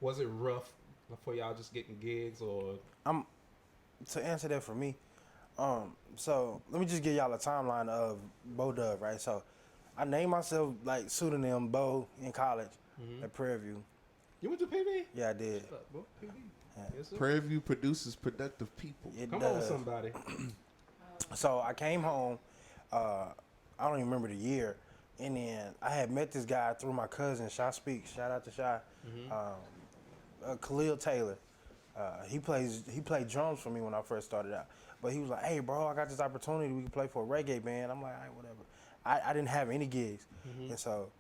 Was it rough for y'all just getting gigs or? To answer that for me, so let me just give y'all a timeline of Bo Dub, right? So I named myself like pseudonym Bo in college at Prairie View. You went to PV? Yeah, I did. Shut up, bro. PV. Yeah. Yes, sir. Prairie View produces productive people. It Come does. on, somebody. So I came home. I don't even remember the year, and then I had met this guy through my cousin, Shy Speaks. Shout out to Shy. Khalil Taylor. He played drums for me when I first started out. But he was like, "Hey, bro, I got this opportunity. We can play for a reggae band." I'm like, "All right, whatever." I didn't have any gigs, and so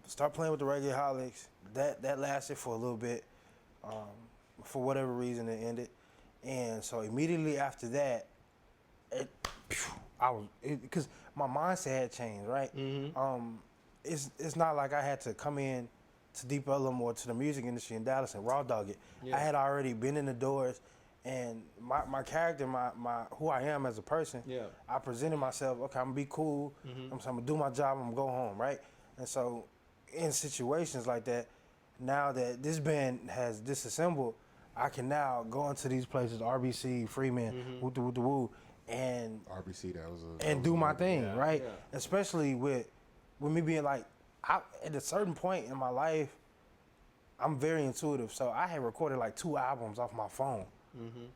start playing with the Reggae Holics. That lasted for a little bit. For whatever reason, it ended, and so immediately after that, because my mindset had changed, right? It's not like I had to come in to Deep Ellum or to the music industry in Dallas and raw dog it. Yeah. I had already been in the doors, and my character, my who I am as a person. Yeah. I presented myself. Okay, I'm gonna be cool. I'm gonna do my job. I'm gonna go home, right? And so, in situations like that, now that this band has disassembled, I can now go into these places, RBC, Freeman, woo, and RBC, do my thing, right? Yeah. Especially with me being like, at a certain point in my life, I'm very intuitive. So I had recorded like 2 albums off my phone.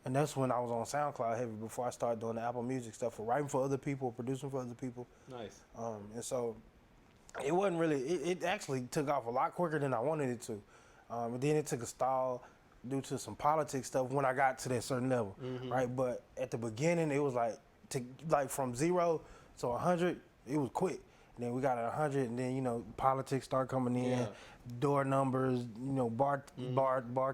And that's when I was on SoundCloud heavy before I started doing the Apple Music stuff for writing for other people, producing for other people. Nice. And so it wasn't really, it actually took off a lot quicker than I wanted it to. And then it took a stall due to some politics stuff when I got to that certain level, right? But at the beginning, it was like from 0 to 100, it was quick. And then we got at 100, and then, politics start coming in, door numbers, bar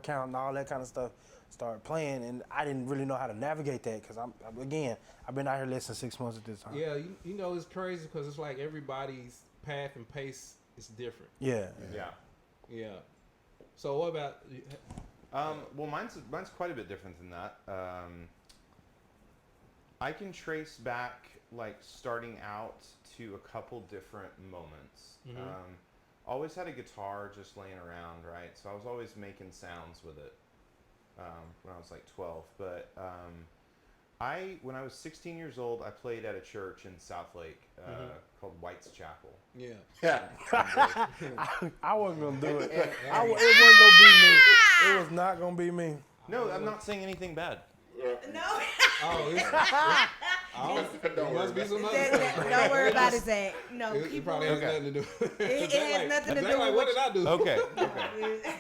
count and all that kind of stuff start playing. And I didn't really know how to navigate that because, I've been out here less than 6 months at this time. Yeah, it's crazy because it's like everybody's path and pace is different. Yeah. So what about... Well, mine's quite a bit different than that. I can trace back, like, starting out to a couple different moments. Always had a guitar just laying around, right? So I was always making sounds with it when I was like 12. But when I was 16 years old, I played at a church in South Lake called White's Chapel. Yeah. I wasn't going to do it. It wasn't going to be me. It was not going to be me. No, I'm not saying anything bad. No. There must be some other stuff. Don't worry about it, Zach. No, it probably has nothing to do. It has nothing to do with what did I do? Okay.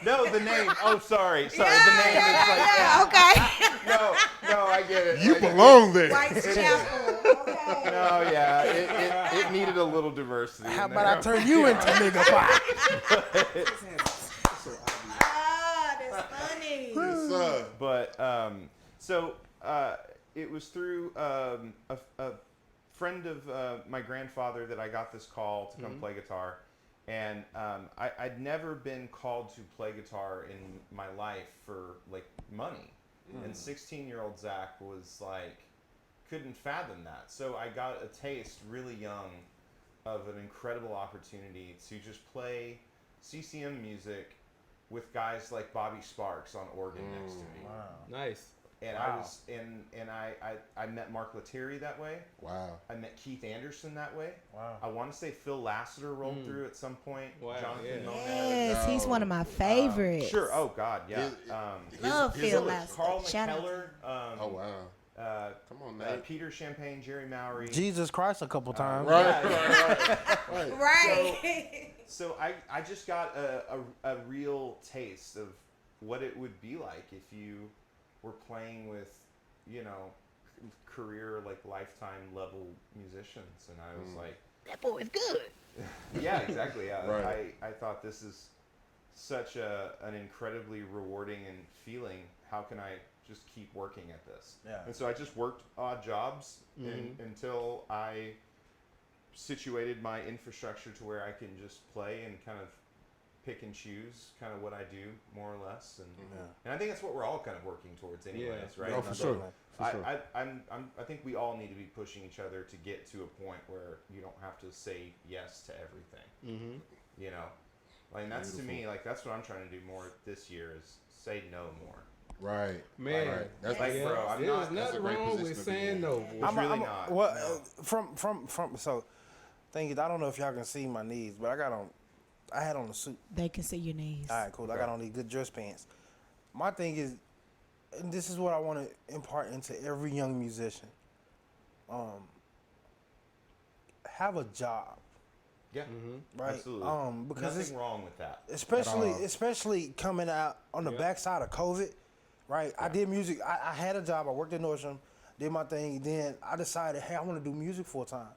No, the name. Oh, sorry. The name is like. Okay. No, I get it. You belong there. White's Chapel. Okay. No, yeah, it needed a little diversity. How about I turn you into nigga pie? That's funny. But it was through a friend of my grandfather that I got this call to come play guitar, and I'd never been called to play guitar in my life for like money, and 16-year-old Zach was like couldn't fathom that. So I got a taste really young of an incredible opportunity to just play CCM music with guys like Bobby Sparks on organ next to me. Wow. Nice. And I met Mark Lettieri that way. Wow. I met Keith Anderson that way. Wow. I want to say Phil Lassiter rolled through at some point. Wow, Jonathan Monet. Yes, he's one of my favorites. Sure. Oh God, yeah. Love Phil Lassiter. Carl Shout out. McKellar. Oh wow. Come on, Nate. Peter Champagne, Jerry Mowry. Jesus Christ a couple times. Right. So I just got a real taste of what it would be like if you were playing with, career, like lifetime level musicians. And I was like, That boy's good. yeah, exactly. Yeah. Right. I thought this is such an incredibly rewarding and feeling. How can I just keep working at this? Yeah. And so I just worked odd jobs until I situated my infrastructure to where I can just play and kind of pick and choose kind of what I do more or less, and I think that's what we're all kind of working towards, anyways, right? Oh, for sure. I think we all need to be pushing each other to get to a point where you don't have to say yes to everything. Like that's to me, like that's what I'm trying to do more this year is say no more. Right, man. Right. That's Like, Yeah, bro, I'm there's not. nothing great wrong position with to be saying in. no. It's really not. Well, No. so, thing is, I don't know if y'all can see my knees, but I had on a suit. They can see your knees. All right, cool. I got on these good dress pants. My thing is, and this is what I want to impart into every young musician. Have a job, Yeah, right? absolutely. Because Nothing wrong with that. especially coming out on the backside of COVID, right? I did music. I had a job. I worked at Nordstrom, did my thing. Then I decided, hey, I want to do music full time.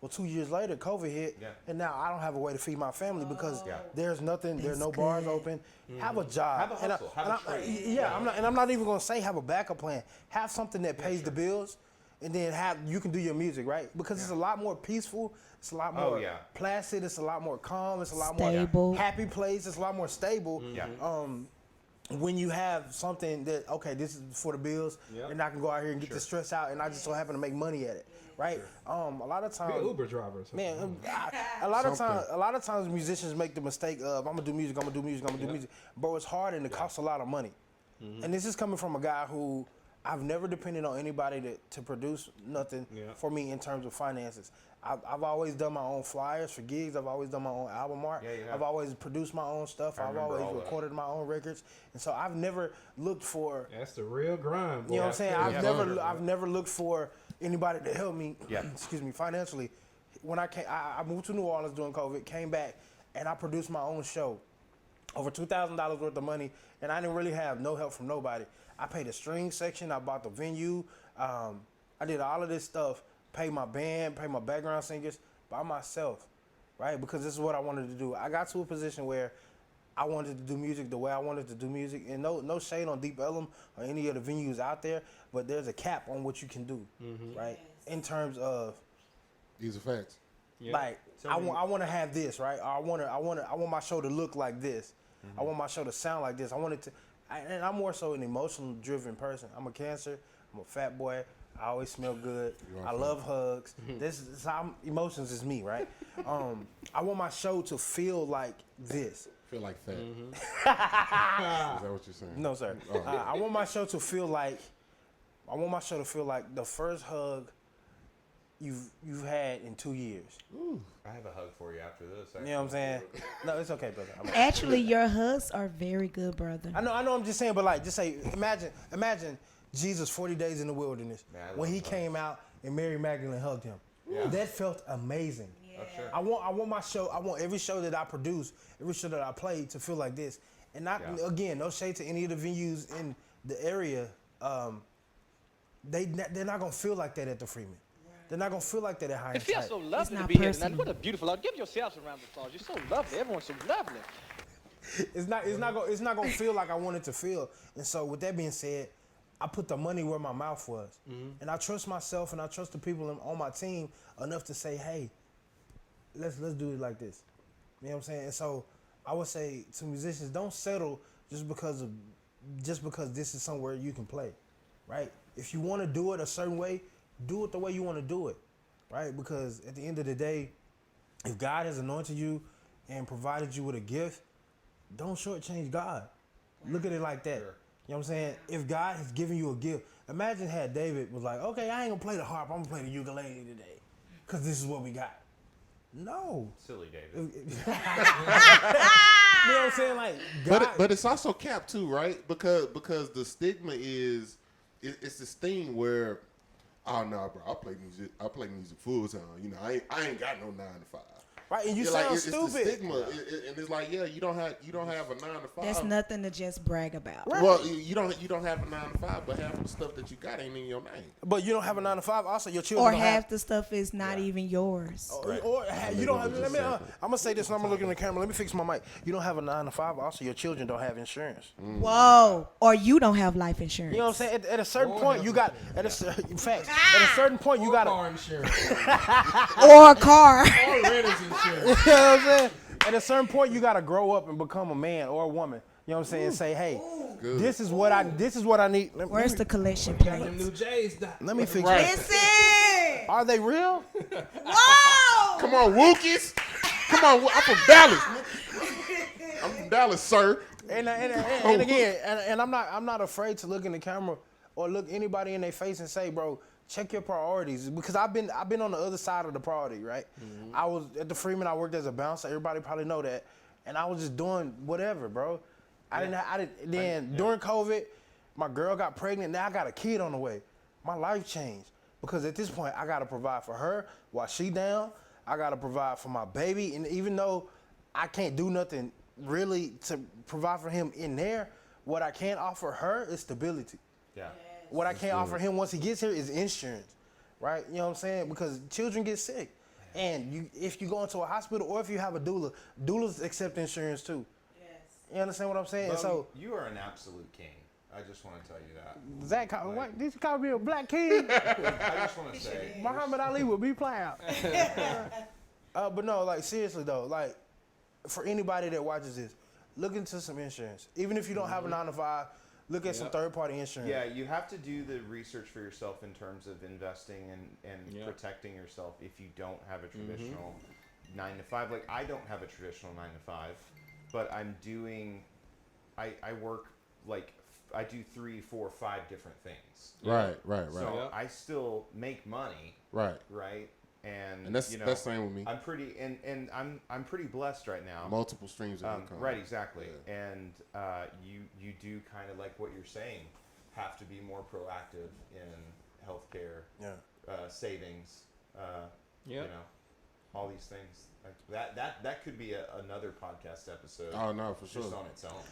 Well, 2 years later, COVID hit, and now I don't have a way to feed my family because there's nothing. There's no bars open. Have a job. Have a hustle. Have a trade. I'm not even gonna say have a backup plan. Have something that pays the bills, and then you can do your music, right? Because it's a lot more peaceful. It's a lot more placid. It's a lot more calm. It's a lot Stable. more happy place. It's a lot more stable. Yeah. When you have something that, okay, this is for the bills, and I can go out here and get the stress out, and I just so happen to make money at it, right? A lot of Be times, an Uber driver. Or something. man, a lot of times musicians make the mistake of, I'm gonna do music, I'm gonna do music, I'm gonna do music. Bro, it's hard and it costs a lot of money. And this is coming from a guy who I've never depended on anybody to produce nothing for me in terms of finances. I've always done my own flyers for gigs. I've always done my own album art. I've always produced my own stuff. I've always recorded my own records. And so I've never looked for, That's the real grind. Boy. you know what I'm saying? I've never looked for anybody to help me, excuse me, financially. When I moved to New Orleans during COVID, came back, and I produced my own show. Over $2,000 worth of money, and I didn't really have no help from nobody. I paid the string section, I bought the venue, I did all of this stuff, paid my band, paid my background singers by myself, right? Because this is what I wanted to do. I got to a position where I wanted to do music the way I wanted to do music, and no shade on Deep Ellum or any of the venues out there, but there's a cap on what you can do, right? In terms of, These are facts. like, I want to have this, right? Or I want my show to look like this. I want my show to sound like this. And I'm more so an emotional driven person. I'm a Cancer. I'm a fat boy. I always smell good. I love hugs. This is how emotions is me, right? I want my show to feel like this. Feel like fat. Is that what you're saying? No, sir. I want my show to feel like the first hug you've had in 2 years. Ooh. I have a hug for you after this. You know what I'm saying? No, it's okay, brother. Actually, your hugs are very good, brother. I know. I'm just saying, but like, just say, imagine Jesus 40 days in the wilderness when he came out and Mary Magdalene hugged him. Yeah. That felt amazing. Yeah. Oh, sure. I want my show. I want every show that I produce, every show that I play to feel like this. And not again, no shade to any of the venues in the area. They're not gonna feel like that at the Freeman. They're not gonna feel like that at High and It feels Tight. so lovely to be here tonight. What a beautiful love. Give yourselves a round of applause. You're so lovely. Everyone's so lovely. It's not gonna feel like I want it to feel. And so with that being said, I put the money where my mouth was. And I trust myself and I trust the people on my team enough to say, hey, let's do it like this. You know what I'm saying? And so I would say to musicians, don't settle just because this is somewhere you can play. Right? If you want to do it a certain way, do it the way you want to do it, right? Because at the end of the day, if God has anointed you and provided you with a gift, don't shortchange God. Look at it like that. Sure. You know what I'm saying? If God has given you a gift, imagine had David was like, okay, I ain't gonna play the harp, I'm gonna play the ukulele today, because this is what we got. No. Silly David. You know what I'm saying? Like, God, but it's also capped too, right? Because the stigma is, it's this thing where, oh no, bro, I play music full time. You know, I ain't got no 9 to 5. Right, and you sound like, stupid. It's the stigma, and it's like, you don't have a 9 to 5. That's nothing to just brag about. Right. Well, you don't have a 9 to 5, but half the stuff that you got ain't in your name. But you don't have a 9 to 5. Also, your children. Or don't half the stuff is not even yours. Or you don't have. I'm gonna say this, and I'm gonna look in the camera. Let me fix my mic. You don't have a 9 to 5. Also, your children don't have insurance. Whoa! Or you don't have life insurance. You know what I'm saying? At a certain point, you got. At a certain point, you got car insurance. Or a car. Or renter's insurance. You know what I'm saying? At a certain point, you gotta grow up and become a man or a woman. You know what I'm saying? And say, hey, this is what I need. Where's the collection plate? Them new J's. Let me fix Listen! Are they real? Whoa! Come on, Wookiees. Come on, I'm from Dallas. Dallas, sir. And again, and I'm not afraid to look in the camera or look anybody in their face and say, bro, check your priorities, because I've been on the other side of the priority, right? Mm-hmm. I was at the Freeman. I worked as a bouncer. Everybody probably know that, and I was just doing whatever, bro. During COVID, my girl got pregnant. Now I got a kid on the way. My life changed because at this point I gotta provide for her while she down. I gotta provide for my baby, and even though I can't do nothing really to provide for him in there, what I can offer her is stability. Yeah. What I can't offer him once he gets here is insurance, right? You know what I'm saying? Because children get sick, and if you go into a hospital or if you have a doula, doulas accept insurance too. Yes. You understand what I'm saying? And so you are an absolute king. I just want to tell you that. Zach, what did you call me a black king? I just want to say, Muhammad Ali would be proud. But no, like seriously though, like for anybody that watches this, look into some insurance. Even if you don't have a 9-to-5, look at some third-party insurance. yeah, you have to do the research for yourself in terms of investing and protecting yourself if you don't have a traditional 9-to-5. Like I don't have a traditional 9-to-5, but I'm doing, I work like, I do 3, 4, 5 different things. Right. So I still make money. Right. And that's that's same with me. I'm pretty and I'm pretty blessed right now. Multiple streams of income. Right, exactly. Yeah. And you do kind of like what you're saying, have to be more proactive in healthcare, savings, you know, all these things. Like that could be another podcast episode. Oh no, for sure. Just on its own.